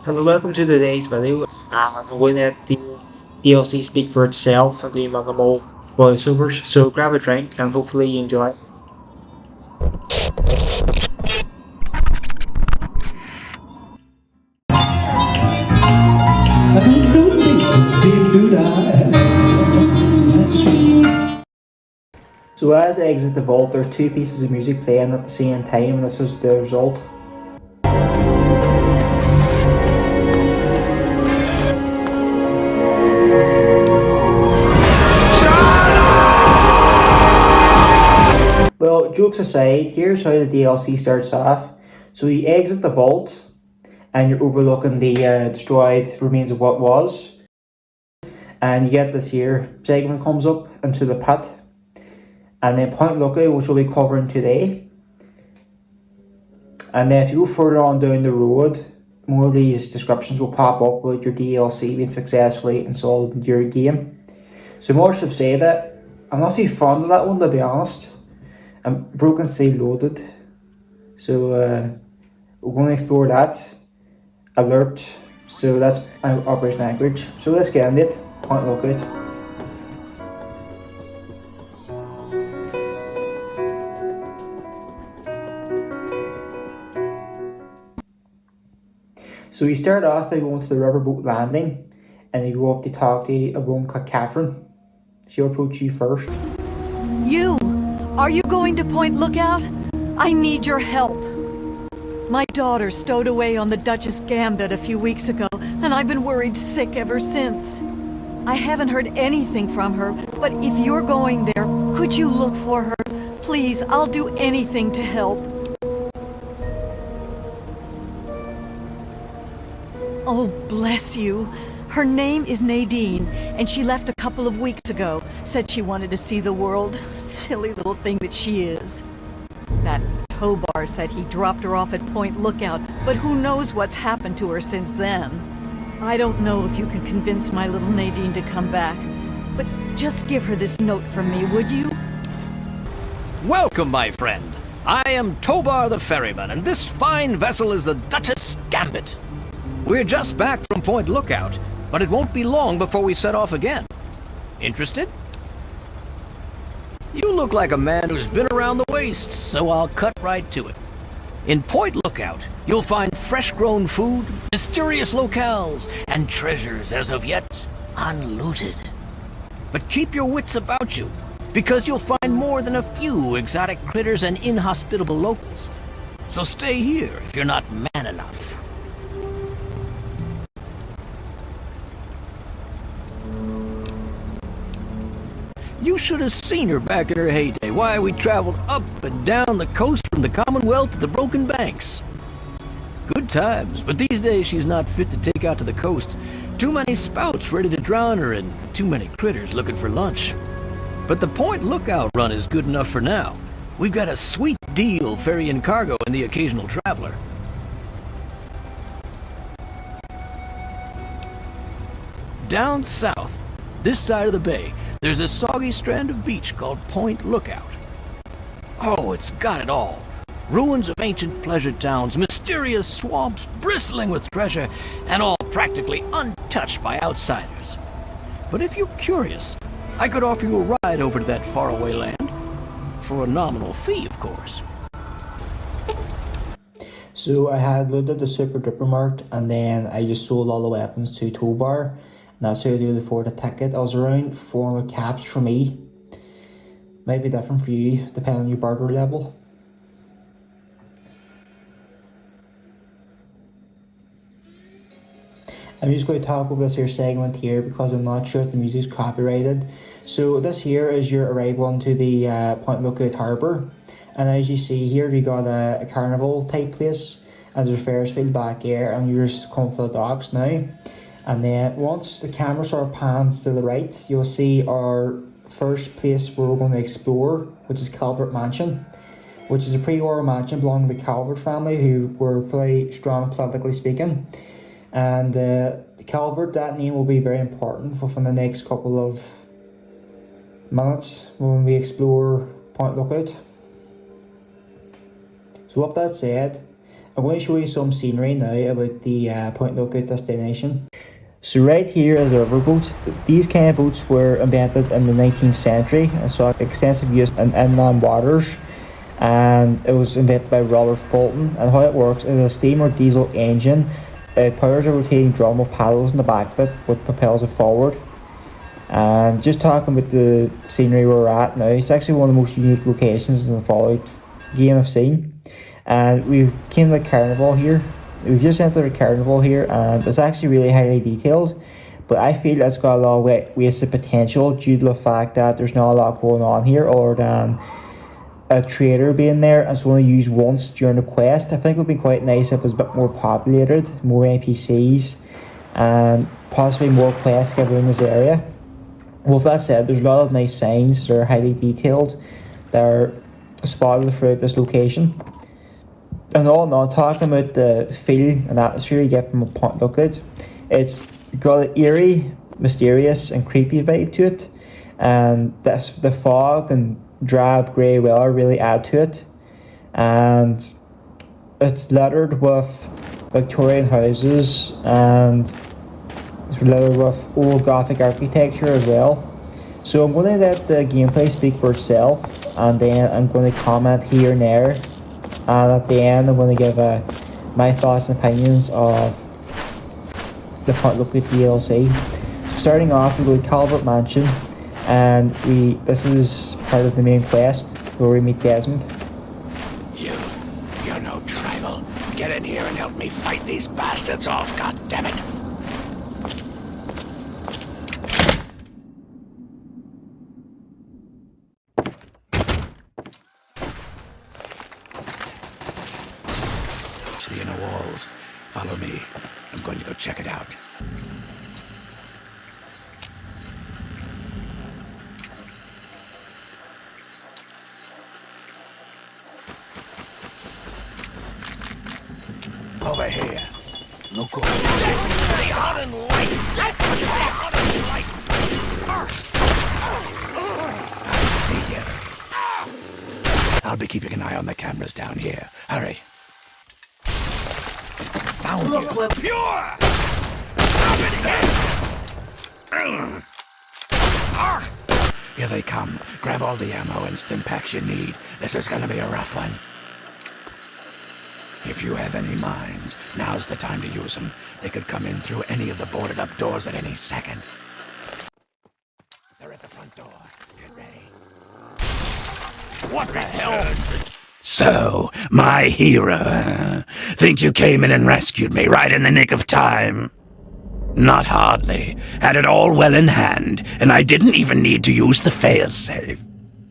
Hello, welcome to today's video. I'm going to let the DLC speak for itself and the minimal voiceovers, so grab a drink and hopefully you enjoy. So as I exit the vault, there are two pieces of music playing at the same time, and this is the result. Well, jokes aside, here's how the DLC starts off. So you exit the vault, and you're overlooking the destroyed remains of what was. And you get this here segment comes up into the pit. And then Point Lookout, which we'll be covering today. And then if you go further on down the road, more of these descriptions will pop up about your DLC being successfully installed into your game. So more should say that I'm not too fond of that one, to be honest. I'm Broken Sea Loaded. So we're going to explore that. Alert. So that's Operation Anchorage. So let's get into it. Point Lookout. So you start off by going to the riverboat landing, and you go up to talk to a woman called Catherine. She'll approach you first. You! Are you going to Point Lookout? I need your help. My daughter stowed away on the Duchess Gambit a few weeks ago, and I've been worried sick ever since. I haven't heard anything from her, but if you're going there, could you look for her? Please, I'll do anything to help. Oh, bless you. Her name is Nadine, and she left a couple of weeks ago. Said she wanted to see the world. Silly little thing that she is. That Tobar said he dropped her off at Point Lookout, but who knows what's happened to her since then. I don't know if you can convince my little Nadine to come back, but just give her this note from me, would you? Welcome, my friend. I am Tobar the Ferryman, and this fine vessel is the Duchess Gambit. We're just back from Point Lookout, but it won't be long before we set off again. Interested? You look like a man who's been around the wastes, so I'll cut right to it. In Point Lookout, you'll find fresh-grown food, mysterious locales, and treasures as of yet unlooted. But keep your wits about you, because you'll find more than a few exotic critters and inhospitable locals. So stay here if you're not man enough. You should have seen her back in her heyday. Why, we traveled up and down the coast from the Commonwealth to the Broken Banks. Good times, but these days she's not fit to take out to the coast. Too many spouts ready to drown her and too many critters looking for lunch. But the Point Lookout run is good enough for now. We've got a sweet deal ferrying cargo and the occasional traveler. Down south, this side of the bay, there's a soggy strand of beach called Point Lookout. Oh, it's got it all. Ruins of ancient pleasure towns, mysterious swamps bristling with treasure, and all practically untouched by outsiders. But if you're curious, I could offer you a ride over to that faraway land. For a nominal fee, of course. So I had loaded the Super Duper Mart, and then I just sold all the weapons to Tobar. That's how they would afford a ticket. I was around 400 caps for me. Might be different for you, depending on your barter level. I'm just going to talk over this here segment here because I'm not sure if the music's copyrighted. So this here is your arrival onto the Point Lookout Harbour. And as you see here, we got a carnival type place. And there's a Ferris wheel back here, and you're just coming to the docks now. And then once the camera sort of pans to the right, you'll see our first place where we're going to explore, which is Calvert Mansion, which is a pre-war mansion belonging to the Calvert family, who were pretty strong politically speaking. And the Calvert, that name will be very important within the next couple of minutes when we explore Point Lookout. So with that said, I'm going to show you some scenery now about the Point Lookout destination. So right here is a riverboat. These kind of boats were invented in the 19th century and saw extensive use in inland waters. And it was invented by Robert Fulton. And how it works is a steam or diesel engine. It powers a rotating drum with paddles in the back bit, which propels it forward. And just talking about the scenery where we're at now, it's actually one of the most unique locations in the Fallout game I've seen. And we came to the carnival here. We've just entered the carnival here, and it's actually really highly detailed. But I feel it's got a lot of wasted potential due to the fact that there's not a lot going on here other than a trader being there, and it's only used once during the quest. I think it would be quite nice if it was a bit more populated, more NPCs, and possibly more quests given in this area. Well, with that said, there's a lot of nice signs that are highly detailed that are spotted throughout this location. And all in all, talking about the feel and atmosphere you get from a Point Lookout, it's got an eerie, mysterious and creepy vibe to it, and the fog and drab grey weather really add to it, and it's littered with Victorian houses and it's littered with old Gothic architecture as well. So I'm going to let the gameplay speak for itself, and then I'm going to comment here and there. And at the end, I'm going to give my thoughts and opinions of the Point Lookout DLC. So starting off, we go to Calvert Mansion, and this is part of the main quest where we meet Desmond. You're no tribal. Get in here and help me fight these bastards off, goddammit. The inner walls. Follow me. I'm going to go check it out. Over here. No good. I see you. I'll be keeping an eye on the cameras down here. Hurry. Found you. We're pure! Here they come. Grab all the ammo and stimpaks you need. This is gonna be a rough one. If you have any mines, now's the time to use them. They could come in through any of the boarded up doors at any second. They're at the front door. Get ready. What the hell? So, my hero, think you came in and rescued me right in the nick of time? Not hardly. Had it all well in hand, and I didn't even need to use the failsafe.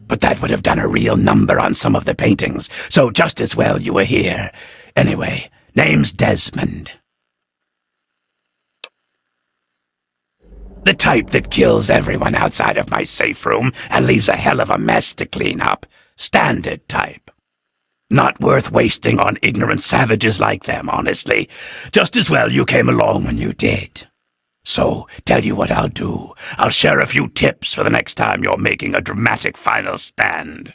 But that would have done a real number on some of the paintings, so just as well you were here. Anyway, name's Desmond. The type that kills everyone outside of my safe room and leaves a hell of a mess to clean up. Standard type. Not worth wasting on ignorant savages like them, honestly. Just as well you came along when you did. So, tell you what I'll do. I'll share a few tips for the next time you're making a dramatic final stand.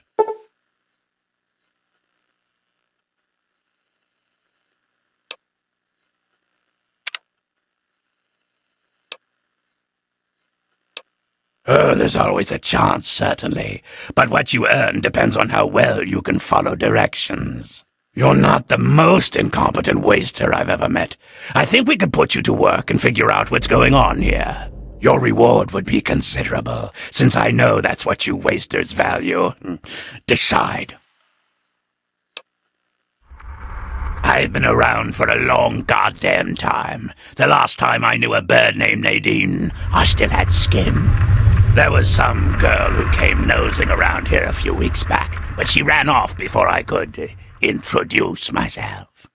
Oh, there's always a chance, certainly. But what you earn depends on how well you can follow directions. You're not the most incompetent waster I've ever met. I think we could put you to work and figure out what's going on here. Your reward would be considerable, since I know that's what you wasters value. Decide. I've been around for a long goddamn time. The last time I knew a bird named Nadine, I still had skin. There was some girl who came nosing around here a few weeks back, but she ran off before I could introduce myself.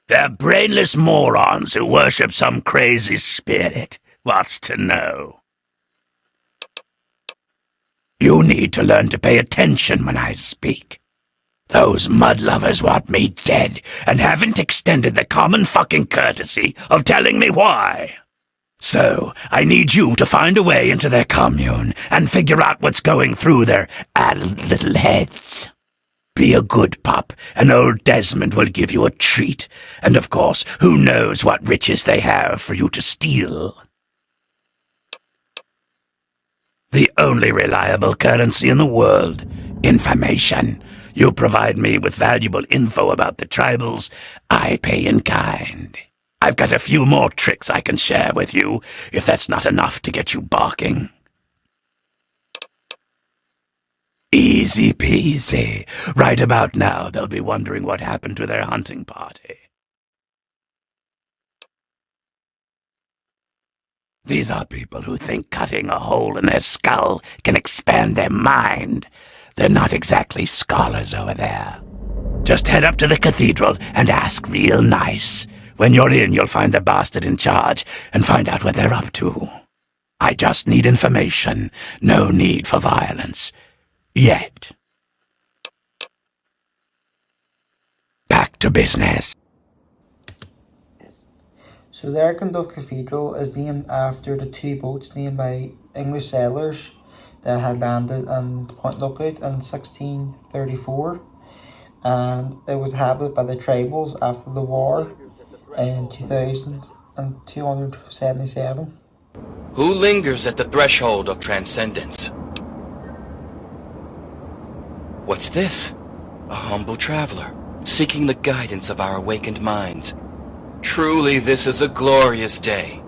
They're brainless morons who worship some crazy spirit. What's to know? You need to learn to pay attention when I speak. Those mud lovers want me dead and haven't extended the common fucking courtesy of telling me why. So, I need you to find a way into their commune and figure out what's going through their addled little heads. Be a good pup, and old Desmond will give you a treat. And of course, who knows what riches they have for you to steal? The only reliable currency in the world. Information. You provide me with valuable info about the tribals, I pay in kind. I've got a few more tricks I can share with you, if that's not enough to get you barking. Easy peasy. Right about now, they'll be wondering what happened to their hunting party. These are people who think cutting a hole in their skull can expand their mind. They're not exactly scholars over there. Just head up to the cathedral and ask real nice. When you're in, you'll find the bastard in charge and find out what they're up to. I just need information. No need for violence. Yet. Back to business. So the Erkendorf Cathedral is named after the two boats named by English sailors that had landed in Point Lookout in 1634, and it was inhabited by the tribals after the war in 2277. Who lingers at the threshold of transcendence? What's this? A humble traveler, seeking the guidance of our awakened minds. Truly, this is a glorious day.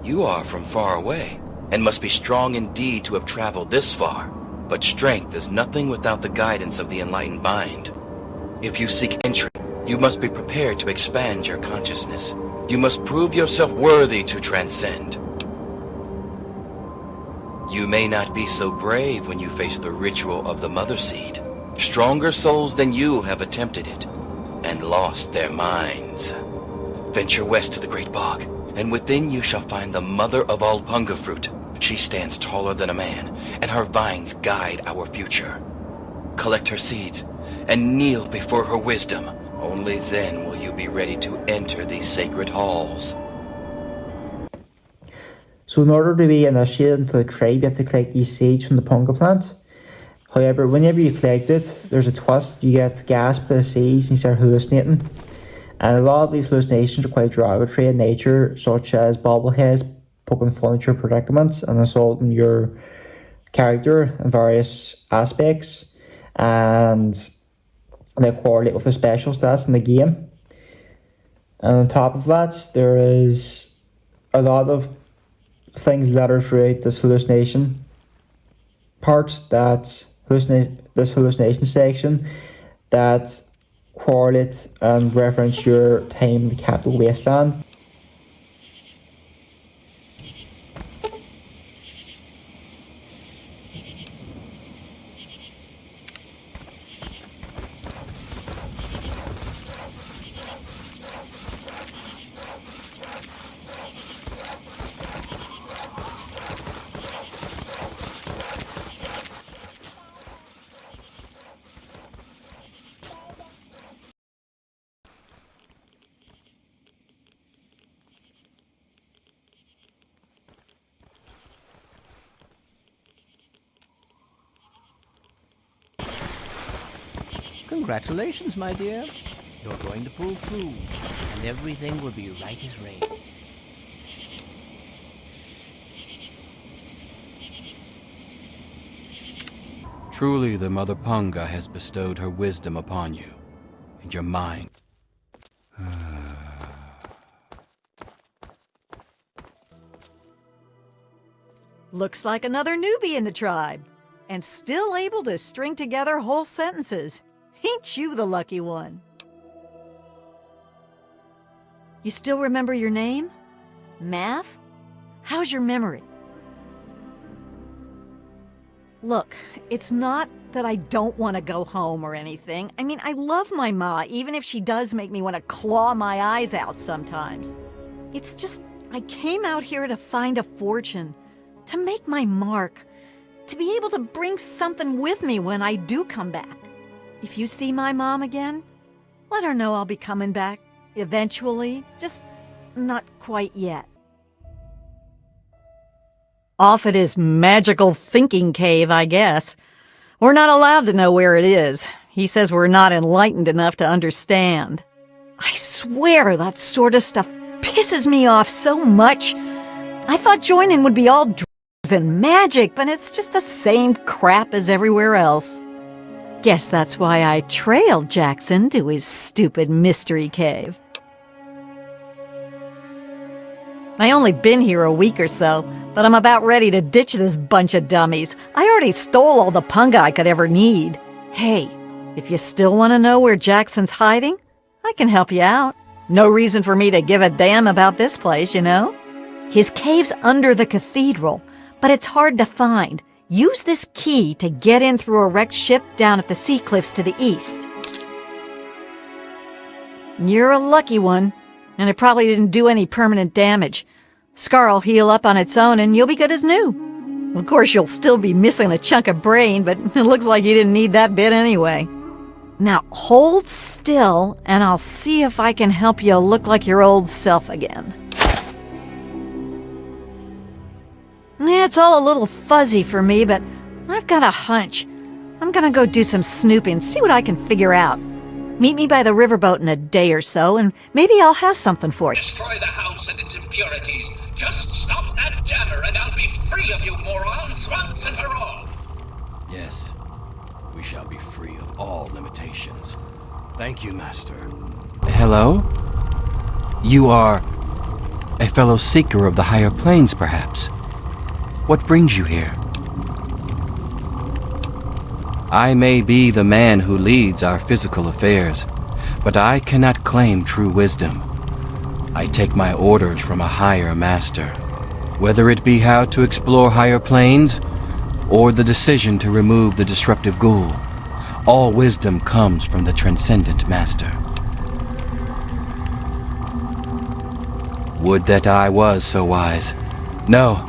You are from far away, and must be strong indeed to have traveled this far. But strength is nothing without the guidance of the enlightened mind. If you seek entry, you must be prepared to expand your consciousness. You must prove yourself worthy to transcend. You may not be so brave when you face the ritual of the Mother Seed. Stronger souls than you have attempted it, and lost their minds. Venture west to the Great Bog, and within you shall find the mother of all punga fruit. She stands taller than a man, and her vines guide our future. Collect her seeds, and kneel before her wisdom. Only then will you be ready to enter these sacred halls. So in order to be initiated into the tribe, you have to collect these seeds from the punga plant. However, whenever you collect it, there's a twist. You get gasped by the seeds and you start hallucinating. And a lot of these hallucinations are quite derogatory in nature, such as bobbleheads poking fun at your predicaments and assaulting your character in various aspects, and they correlate with the special stats in the game. And on top of that, there is a lot of things littered throughout this hallucination part, this hallucination section, that correlate and reference your time in the capital wasteland. Congratulations, my dear. You're going to pull through, and everything will be right as rain. Truly, the Mother Punga has bestowed her wisdom upon you, and your mind. Looks like another newbie in the tribe, and still able to string together whole sentences. Ain't you the lucky one? You still remember your name? Math? How's your memory? Look, it's not that I don't want to go home or anything. I mean, I love my ma, even if she does make me want to claw my eyes out sometimes. It's just, I came out here to find a fortune, to make my mark, to be able to bring something with me when I do come back. If you see my mom again, let her know I'll be coming back eventually, just not quite yet. Off at his magical thinking cave, I guess. We're not allowed to know where it is. He says we're not enlightened enough to understand. I swear that sort of stuff pisses me off so much. I thought joining would be all drugs and magic, but it's just the same crap as everywhere else. Guess that's why I trailed Jackson to his stupid mystery cave. I only been here a week or so, but I'm about ready to ditch this bunch of dummies. I already stole all the punga I could ever need. Hey, if you still want to know where Jackson's hiding, I can help you out. No reason for me to give a damn about this place, you know? His cave's under the cathedral, but it's hard to find. Use this key to get in through a wrecked ship down at the sea cliffs to the east. You're a lucky one, and it probably didn't do any permanent damage. Scar'll heal up on its own and you'll be good as new. Of course, you'll still be missing a chunk of brain, but it looks like you didn't need that bit anyway. Now hold still, and I'll see if I can help you look like your old self again. It's all a little fuzzy for me, but I've got a hunch. I'm gonna go do some snooping, see what I can figure out. Meet me by the riverboat in a day or so, and maybe I'll have something for you. Destroy the house and its impurities. Just stop that jammer and I'll be free of you morons once and for all. Yes, we shall be free of all limitations. Thank you, Master. Hello? You are a fellow seeker of the higher planes, perhaps? What brings you here? I may be the man who leads our physical affairs, but I cannot claim true wisdom. I take my orders from a higher master, whether it be how to explore higher planes or the decision to remove the disruptive ghoul. All wisdom comes from the transcendent master. Would that I was so wise. No,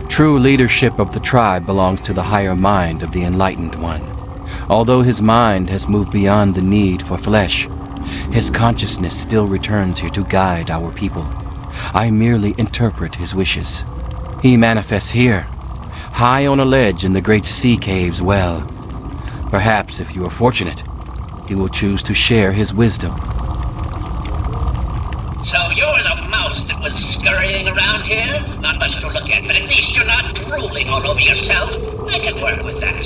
true leadership of the tribe belongs to the higher mind of the enlightened one. Although his mind has moved beyond the need for flesh, his consciousness still returns here to guide our people. I merely interpret his wishes. He manifests here, high on a ledge in the great sea cave's well. Perhaps, if you are fortunate, he will choose to share his wisdom. So you're the mouse that was scurrying around here? Not much to look at, but at least you're not drooling all over yourself. I can work with that.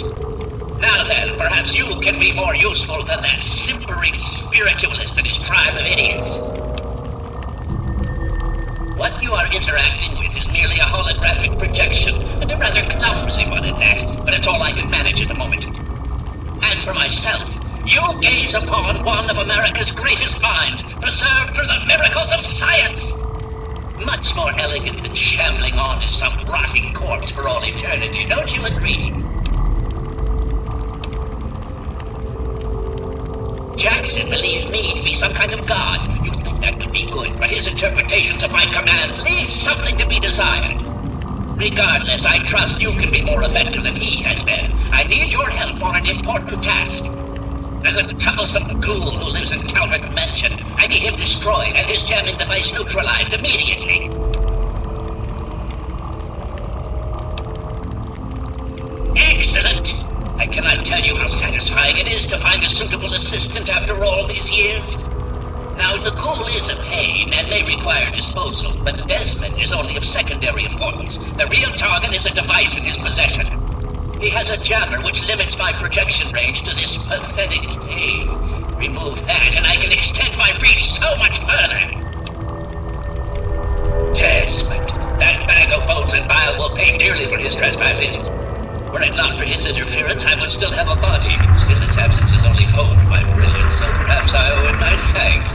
Now then, perhaps you can be more useful than that simpering spiritualist and his tribe of idiots. What you are interacting with is merely a holographic projection, and a rather clumsy one at that, but it's all I can manage at the moment. As for myself, you gaze upon one of America's greatest minds, preserved through the miracles of science. Much more elegant than shambling on as some rotting corpse for all eternity, don't you agree? Jackson believes me to be some kind of god. You'd think that would be good, but his interpretations of my commands leave something to be desired. Regardless, I trust you can be more effective than he has been. I need your help on an important task. There's a troublesome ghoul who lives in Calvert Mansion. I need him destroyed and his jamming device neutralized immediately. Excellent! I cannot tell you how satisfying it is to find a suitable assistant after all these years. Now, the ghoul is a pain and may require disposal, but Desmond is only of secondary importance. The real target is a device in his possession. He has a jammer which limits my projection range to this pathetic cave. Remove that and I can extend my reach so much further. Desmond, that bag of bolts and bile will pay dearly for his trespasses. Were it not for his interference, I would still have a body. Still, its absence has only honed my brilliance, so perhaps I owe him my thanks.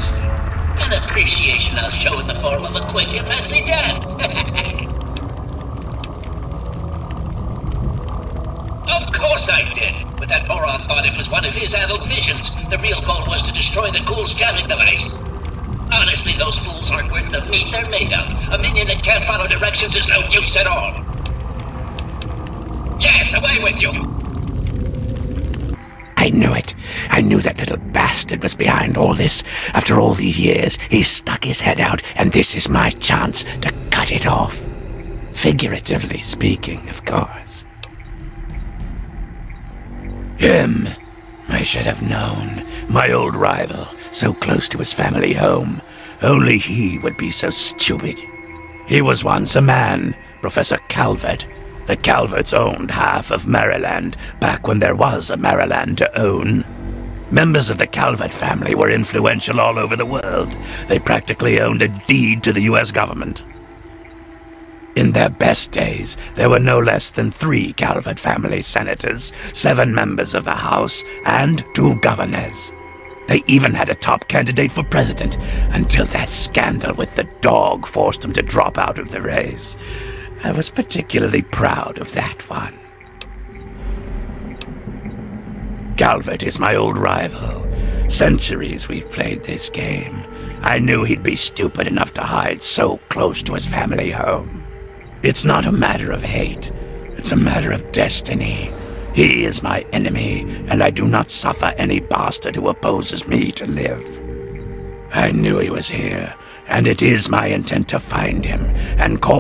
An appreciation I'll show in the form of a quick and messy death. Of course I did, but that moron thought it was one of his adult visions. The real goal was to destroy the ghoul's jamming device. Honestly, those fools aren't worth the meat they're made of. A minion that can't follow directions is no use at all. Yes, away with you! I knew it. I knew that little bastard was behind all this. After all these years, he's stuck his head out, and this is my chance to cut it off. Figuratively speaking, of course. Him? I should have known. My old rival, so close to his family home. Only he would be so stupid. He was once a man, Professor Calvert. The Calverts owned half of Maryland, back when there was a Maryland to own. Members of the Calvert family were influential all over the world. They practically owned a deed to the U.S. government. In their best days, there were no less than 3 Calvert family senators, 7 members of the House, and 2 governors. They even had a top candidate for president, until that scandal with the dog forced them to drop out of the race. I was particularly proud of that one. Calvert is my old rival. Centuries we've played this game. I knew he'd be stupid enough to hide so close to his family home. It's not a matter of hate. It's a matter of destiny. He is my enemy, and I do not suffer any bastard who opposes me to live. I knew he was here, and it is my intent to find him and call